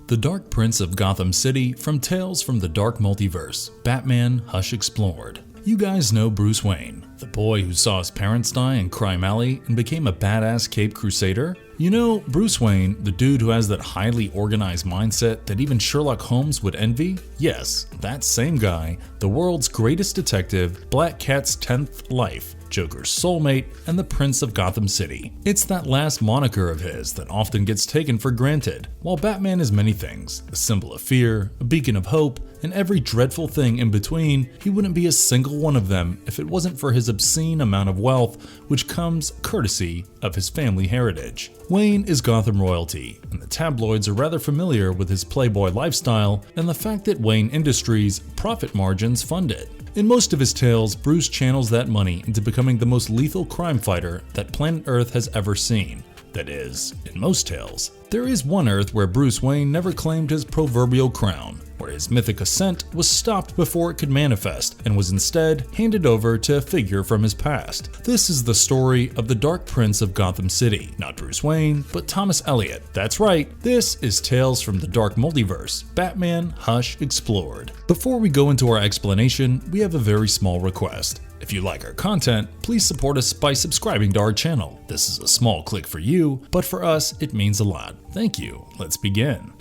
The Dark Prince of Gotham City from Tales from the Dark Multiverse, Batman Hush Explored. You guys know Bruce Wayne, the boy who saw his parents die in Crime Alley and became a badass Cape Crusader? You know, Bruce Wayne, the dude who has that highly organized mindset that even Sherlock Holmes would envy? Yes, that same guy, the world's greatest detective, Black Cat's 10th life, Joker's soulmate, and the Prince of Gotham City. It's that last moniker of his that often gets taken for granted. While Batman is many things, a symbol of fear, a beacon of hope, and every dreadful thing in between, he wouldn't be a single one of them if it wasn't for his obscene amount of wealth, which comes courtesy of his family heritage. Wayne is Gotham royalty, and the tabloids are rather familiar with his playboy lifestyle and the fact that Wayne Industries' profit margins fund it. In most of his tales, Bruce channels that money into becoming the most lethal crime fighter that planet Earth has ever seen. That is, in most tales. There is one Earth where Bruce Wayne never claimed his proverbial crown, where his mythic ascent was stopped before it could manifest and was instead handed over to a figure from his past. This is the story of the Dark Prince of Gotham City. Not Bruce Wayne, but Thomas Elliot. That's right, this is Tales from the Dark Multiverse, Batman Hush Explored. Before we go into our explanation, we have a very small request. If you like our content, please support us by subscribing to our channel. This is a small click for you, but for us, it means a lot. Thank you. Let's begin.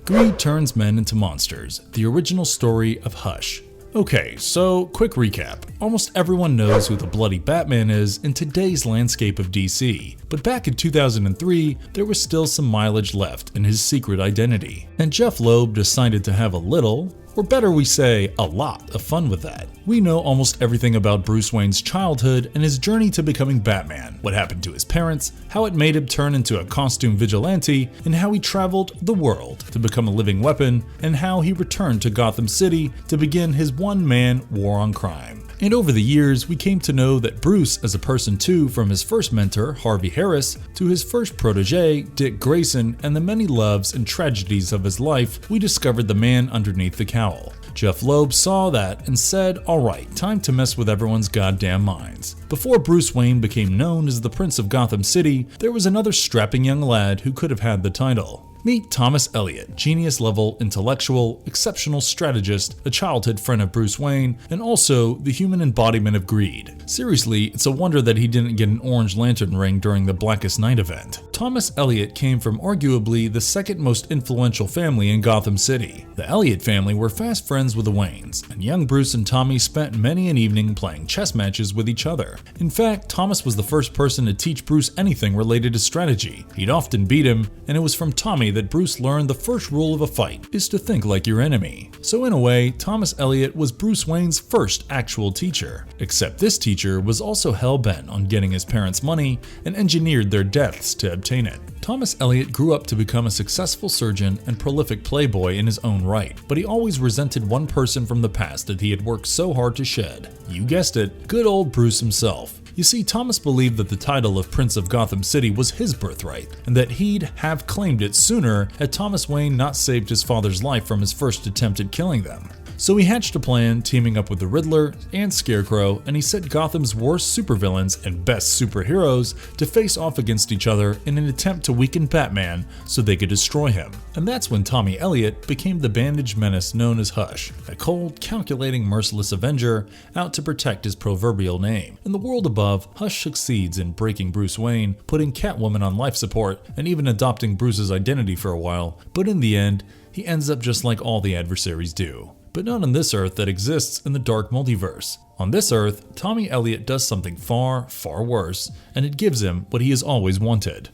Greed turns men into monsters, the original story of Hush. Okay, so quick recap. Almost everyone knows who the bloody Batman is in today's landscape of DC, but back in 2003, there was still some mileage left in his secret identity, and Jeff Loeb decided to have a little, or better we say, a lot of fun with that. We know almost everything about Bruce Wayne's childhood and his journey to becoming Batman, what happened to his parents, how it made him turn into a costume vigilante, and how he traveled the world to become a living weapon, and how he returned to Gotham City to begin his one-man war on crime. And over the years, we came to know that Bruce as a person too, from his first mentor, Harvey Harris, to his first protege, Dick Grayson, and the many loves and tragedies of his life, we discovered the man underneath the cowl. Jeff Loeb saw that and said, alright, time to mess with everyone's goddamn minds. Before Bruce Wayne became known as the Prince of Gotham City, there was another strapping young lad who could have had the title. Meet Thomas Elliot, genius-level intellectual, exceptional strategist, a childhood friend of Bruce Wayne, and also the human embodiment of greed. Seriously, it's a wonder that he didn't get an Orange Lantern ring during the Blackest Night event. Thomas Elliot came from arguably the second most influential family in Gotham City. The Elliot family were fast friends with the Waynes, and young Bruce and Tommy spent many an evening playing chess matches with each other. In fact, Thomas was the first person to teach Bruce anything related to strategy. He'd often beat him, and it was from Tommy that Bruce learned the first rule of a fight is to think like your enemy. So in a way, Thomas Elliot was Bruce Wayne's first actual teacher. Except this teacher was also hell-bent on getting his parents' money and engineered their deaths to obtain it. Thomas Elliot grew up to become a successful surgeon and prolific playboy in his own right, but he always resented one person from the past that he had worked so hard to shed. You guessed it, good old Bruce himself. You see, Thomas believed that the title of Prince of Gotham City was his birthright, and that he'd have claimed it sooner had Thomas Wayne not saved his father's life from his first attempt at killing them. So he hatched a plan, teaming up with the Riddler and Scarecrow, and he set Gotham's worst supervillains and best superheroes to face off against each other in an attempt to weaken Batman so they could destroy him. And that's when Tommy Elliot became the bandaged menace known as Hush, a cold, calculating, merciless avenger out to protect his proverbial name. In the world above, Hush succeeds in breaking Bruce Wayne, putting Catwoman on life support, and even adopting Bruce's identity for a while, but in the end, he ends up just like all the adversaries do. But not on this Earth that exists in the Dark Multiverse. On this Earth, Tommy Elliot does something far, far worse, and it gives him what he has always wanted.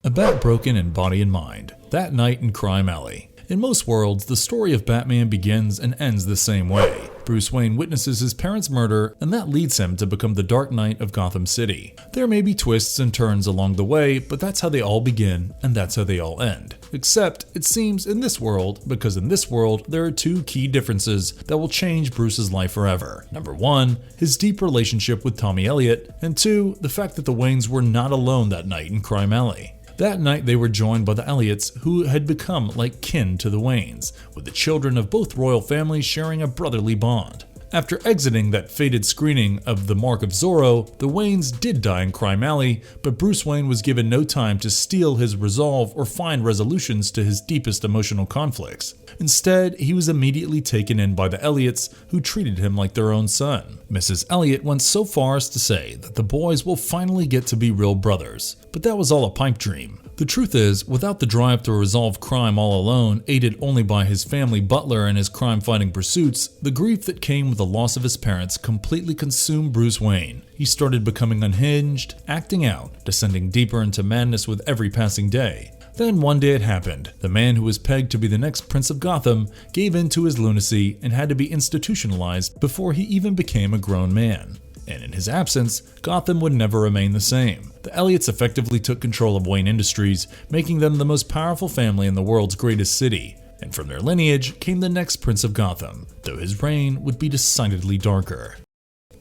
A bat broken in body and mind. That night in Crime Alley. In most worlds, the story of Batman begins and ends the same way. Bruce Wayne witnesses his parents' murder, and that leads him to become the Dark Knight of Gotham City. There may be twists and turns along the way, but that's how they all begin, and that's how they all end. Except, it seems, in this world, because in this world, there are two key differences that will change Bruce's life forever. Number one, his deep relationship with Tommy Elliot, and two, the fact that the Waynes were not alone that night in Crime Alley. That night they were joined by the Elliots, who had become like kin to the Waynes, with the children of both royal families sharing a brotherly bond. After exiting that fated screening of The Mark of Zorro, the Waynes did die in Crime Alley, but Bruce Wayne was given no time to steel his resolve or find resolutions to his deepest emotional conflicts. Instead, he was immediately taken in by the Elliots, who treated him like their own son. Mrs. Elliot went so far as to say that the boys will finally get to be real brothers, but that was all a pipe dream. The truth is, without the drive to resolve crime all alone, aided only by his family butler and his crime-fighting pursuits, the grief that came with the loss of his parents completely consumed Bruce Wayne. He started becoming unhinged, acting out, descending deeper into madness with every passing day. Then one day it happened. The man who was pegged to be the next Prince of Gotham gave in to his lunacy and had to be institutionalized before he even became a grown man. And in his absence, Gotham would never remain the same. The Elliots effectively took control of Wayne Industries, making them the most powerful family in the world's greatest city. And from their lineage came the next Prince of Gotham, though his reign would be decidedly darker.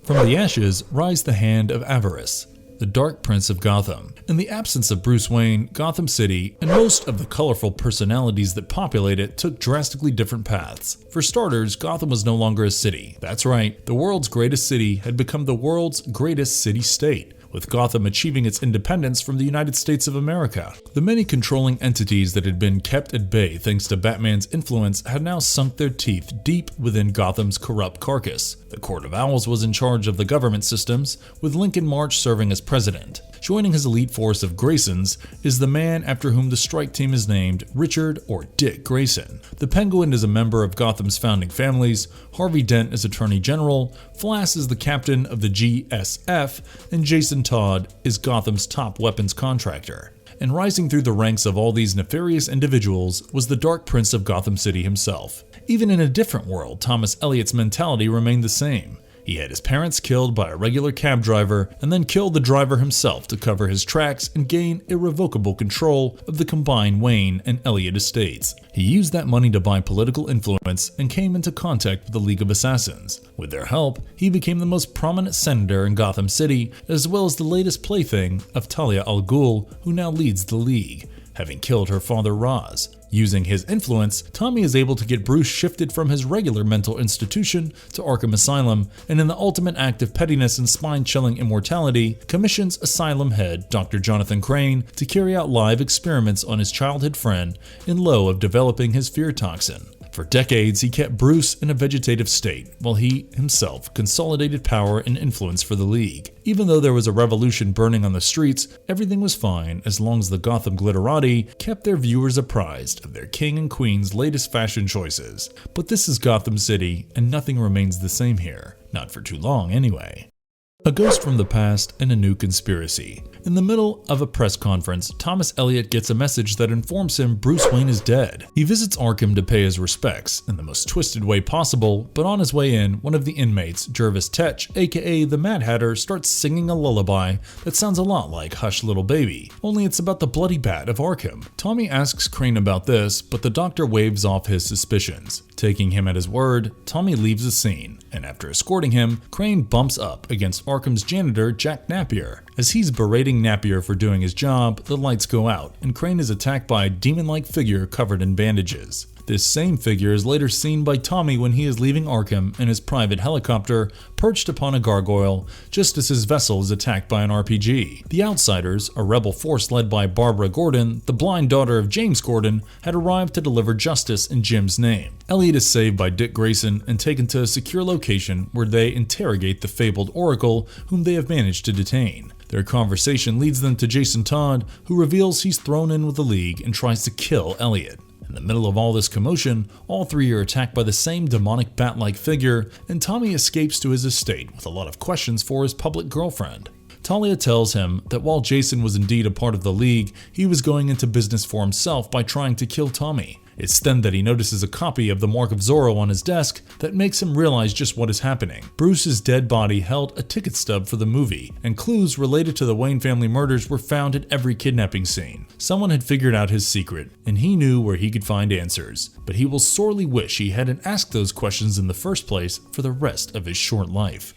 From the ashes rise the Hand of Avarice, the Dark Prince of Gotham. In the absence of Bruce Wayne, Gotham City, and most of the colorful personalities that populate it took drastically different paths. For starters, Gotham was no longer a city. That's right, the world's greatest city had become the world's greatest city-state, with Gotham achieving its independence from the United States of America. The many controlling entities that had been kept at bay thanks to Batman's influence had now sunk their teeth deep within Gotham's corrupt carcass. The Court of Owls was in charge of the government systems, with Lincoln March serving as president. Joining his elite force of Graysons is the man after whom the strike team is named, Richard or Dick Grayson. The Penguin is a member of Gotham's founding families, Harvey Dent is Attorney General, Flash is the captain of the GSF, and Jason Todd is Gotham's top weapons contractor. And rising through the ranks of all these nefarious individuals was the Dark Prince of Gotham City himself. Even in a different world, Thomas Elliott's mentality remained the same. He had his parents killed by a regular cab driver and then killed the driver himself to cover his tracks and gain irrevocable control of the combined Wayne and Elliott estates. He used that money to buy political influence and came into contact with the League of Assassins. With their help, he became the most prominent senator in Gotham City, as well as the latest plaything of Talia al Ghul, who now leads the League, having killed her father Ra's. Using his influence, Tommy is able to get Bruce shifted from his regular mental institution to Arkham Asylum, and in the ultimate act of pettiness and spine-chilling immortality, commissions Asylum head Dr. Jonathan Crane to carry out live experiments on his childhood friend in lieu of developing his fear toxin. For decades, he kept Bruce in a vegetative state, while he himself consolidated power and influence for the League. Even though there was a revolution burning on the streets, everything was fine as long as the Gotham glitterati kept their viewers apprised of their king and queen's latest fashion choices. But this is Gotham City, and nothing remains the same here. Not for too long, anyway. A ghost from the past and a new conspiracy. In the middle of a press conference, Thomas Elliot gets a message that informs him Bruce Wayne is dead. He visits Arkham to pay his respects in the most twisted way possible, but on his way in, one of the inmates, Jervis Tetch, aka the Mad Hatter, starts singing a lullaby that sounds a lot like Hush Little Baby, only it's about the bloody bat of Arkham. Tommy asks Crane about this, but the doctor waves off his suspicions. Taking him at his word, Tommy leaves the scene, and after escorting him, Crane bumps up against Arkham's janitor, Jack Napier. As he's berating Napier for doing his job, the lights go out, and Crane is attacked by a demon-like figure covered in bandages. This same figure is later seen by Tommy when he is leaving Arkham in his private helicopter, perched upon a gargoyle, just as his vessel is attacked by an RPG. The Outsiders, a rebel force led by Barbara Gordon, the blind daughter of James Gordon, had arrived to deliver justice in Jim's name. Elliot is saved by Dick Grayson and taken to a secure location where they interrogate the fabled Oracle, whom they have managed to detain. Their conversation leads them to Jason Todd, who reveals he's thrown in with the League and tries to kill Elliot. In the middle of all this commotion, all three are attacked by the same demonic bat-like figure, and Tommy escapes to his estate with a lot of questions for his public girlfriend. Talia tells him that while Jason was indeed a part of the League, he was going into business for himself by trying to kill Tommy. It's then that he notices a copy of the Mark of Zorro on his desk that makes him realize just what is happening. Bruce's dead body held a ticket stub for the movie, and clues related to the Wayne family murders were found at every kidnapping scene. Someone had figured out his secret, and he knew where he could find answers, but he will sorely wish he hadn't asked those questions in the first place for the rest of his short life.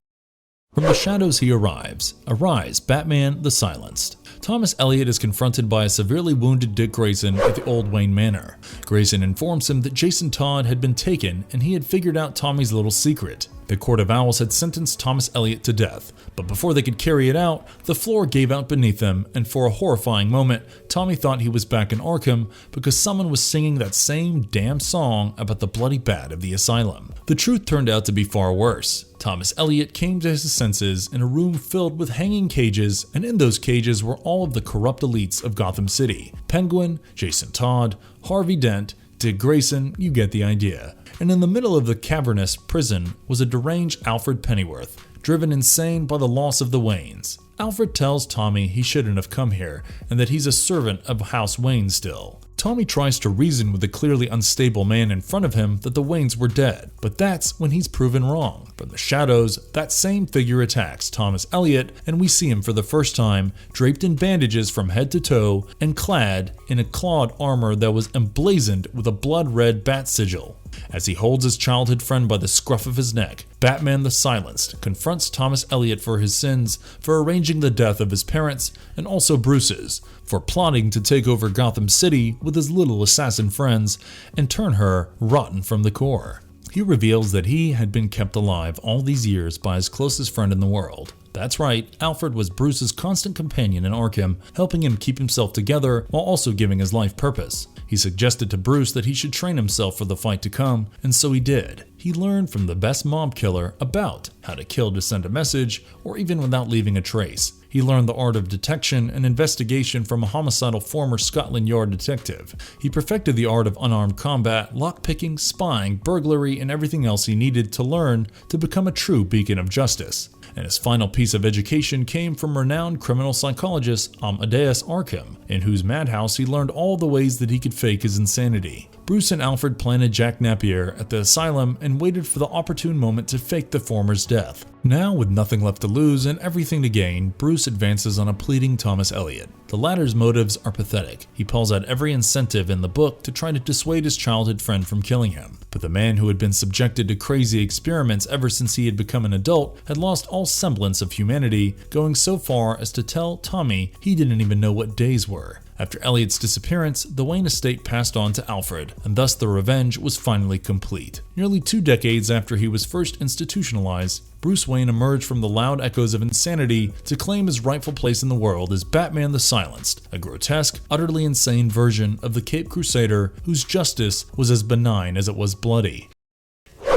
From the shadows he arrives. Arise, Batman the Silenced. Thomas Elliot is confronted by a severely wounded Dick Grayson at the old Wayne Manor. Grayson informs him that Jason Todd had been taken and he had figured out Tommy's little secret. The Court of Owls had sentenced Thomas Elliot to death, but before they could carry it out, the floor gave out beneath them, and for a horrifying moment, Tommy thought he was back in Arkham because someone was singing that same damn song about the bloody bat of the asylum. The truth turned out to be far worse. Thomas Elliot came to his senses in a room filled with hanging cages, and in those cages were all of the corrupt elites of Gotham City. Penguin, Jason Todd, Harvey Dent, Dick Grayson, you get the idea. And in the middle of the cavernous prison was a deranged Alfred Pennyworth, driven insane by the loss of the Waynes. Alfred tells Tommy he shouldn't have come here, and that he's a servant of House Wayne still. Tommy tries to reason with the clearly unstable man in front of him that the Waynes were dead, but that's when he's proven wrong. From the shadows, that same figure attacks Thomas Elliot, and we see him for the first time, draped in bandages from head to toe, and clad in a clawed armor that was emblazoned with a blood-red bat sigil. As he holds his childhood friend by the scruff of his neck, Batman the Silenced confronts Thomas Elliot for his sins, for arranging the death of his parents, and also Bruce's, for plotting to take over Gotham City with his little assassin friends and turn her rotten from the core. He reveals that he had been kept alive all these years by his closest friend in the world. That's right, Alfred was Bruce's constant companion in Arkham, helping him keep himself together while also giving his life purpose. He suggested to Bruce that he should train himself for the fight to come, and so he did. He learned from the best mob killer about how to kill to send a message, or even without leaving a trace. He learned the art of detection and investigation from a homicidal former Scotland Yard detective. He perfected the art of unarmed combat, lockpicking, spying, burglary, and everything else he needed to learn to become a true beacon of justice. And his final piece of education came from renowned criminal psychologist Amadeus Arkham, in whose madhouse he learned all the ways that he could fake his insanity. Bruce and Alfred planted Jack Napier at the asylum and waited for the opportune moment to fake the former's death. Now, with nothing left to lose and everything to gain, Bruce advances on a pleading Thomas Elliot. The latter's motives are pathetic. He pulls out every incentive in the book to try to dissuade his childhood friend from killing him. But the man who had been subjected to crazy experiments ever since he had become an adult had lost all semblance of humanity, going so far as to tell Tommy he didn't even know what days were. After Elliot's disappearance, the Wayne estate passed on to Alfred, and thus the revenge was finally complete. Nearly 2 decades after he was first institutionalized, Bruce Wayne emerged from the loud echoes of insanity to claim his rightful place in the world as Batman the Silenced, a grotesque, utterly insane version of the Caped Crusader whose justice was as benign as it was bloody.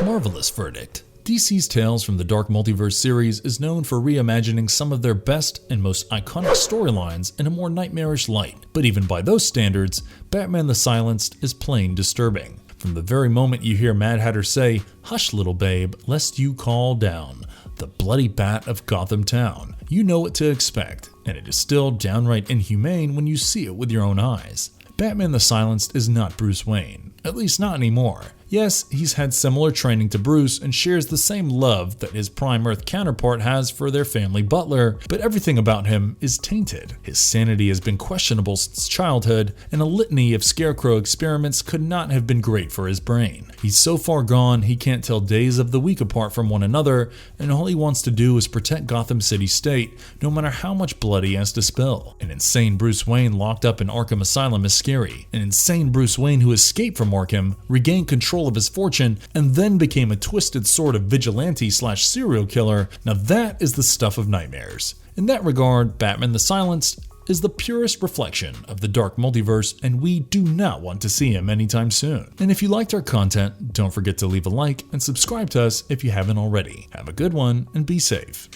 Marvelous verdict. DC's Tales from the Dark Multiverse series is known for reimagining some of their best and most iconic storylines in a more nightmarish light, but even by those standards, Batman the Silenced is plain disturbing. From the very moment you hear Mad Hatter say, "Hush little babe, lest you call down the bloody bat of Gotham Town," you know what to expect, and it is still downright inhumane when you see it with your own eyes. Batman the Silenced is not Bruce Wayne, at least not anymore. Yes, he's had similar training to Bruce and shares the same love that his Prime Earth counterpart has for their family butler, but everything about him is tainted. His sanity has been questionable since childhood, and a litany of scarecrow experiments could not have been great for his brain. He's so far gone he can't tell days of the week apart from one another, and all he wants to do is protect Gotham City State, no matter how much blood he has to spill. An insane Bruce Wayne locked up in Arkham Asylum is scary. An insane Bruce Wayne who escaped from Arkham, regained control of his fortune, and then became a twisted sort of vigilante/serial killer. Now that is the stuff of nightmares. In that regard, Batman the Silenced is the purest reflection of the dark multiverse, and we do not want to see him anytime soon. And if you liked our content, don't forget to leave a like and subscribe to us if you haven't already. Have a good one and be safe.